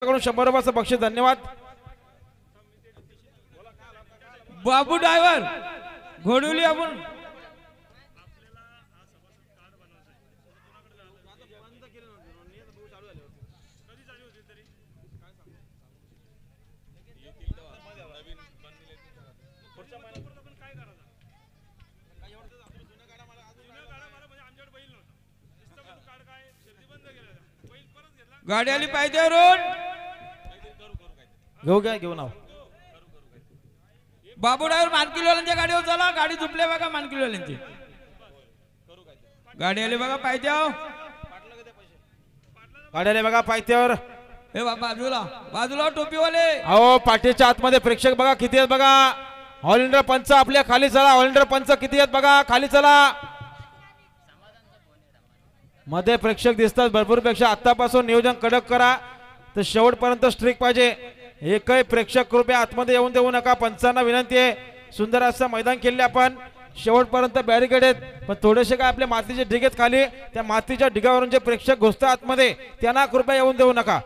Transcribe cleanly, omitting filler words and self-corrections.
कडून 100 रुपयाचं बक्षीस। धन्यवाद। बाबू ड्रायव्हर घोडवली आपण गाडी आली पाहिजे रोड घेऊ घ्या घेऊ नाव। बाबू ड्रायव्हर मानकिलवाल्यांच्या गाडीवर चला। गाडी झुपले बघा मानकिलवाल्यांची। गाडी आली बघा पायथ्यावर। गाडी आली बघा पायथ्यावर। हे बाजूला बाजूला टोपीवाले। अहो पाठीच्या आतमध्ये प्रेक्षक बघा किती आहेत बघा। ऑल इंडिया पंच आपल्या खाली चला। ऑल इंडिया पंच किती आहेत बघा खाली चला। मध्ये प्रेक्षक दिसतात भरपूर पेक्षा। आतापासून नियोजन कडक करा तर शेवटपर्यंत स्ट्रिक पाहिजे। एकही प्रेक्षक कृपया आतमध्ये येऊन देऊ नका। पंचांना विनंती आहे। सुंदर असं मैदान केले आपण। शेवटपर्यंत बॅरिकेड आहेत पण थोडेसे काय आपले मातीचे ढिग आहेत खाली। त्या मातीच्या ढिगावरून जे प्रेक्षक घुसतात आतमध्ये त्यांना कृपया येऊन देऊ नका।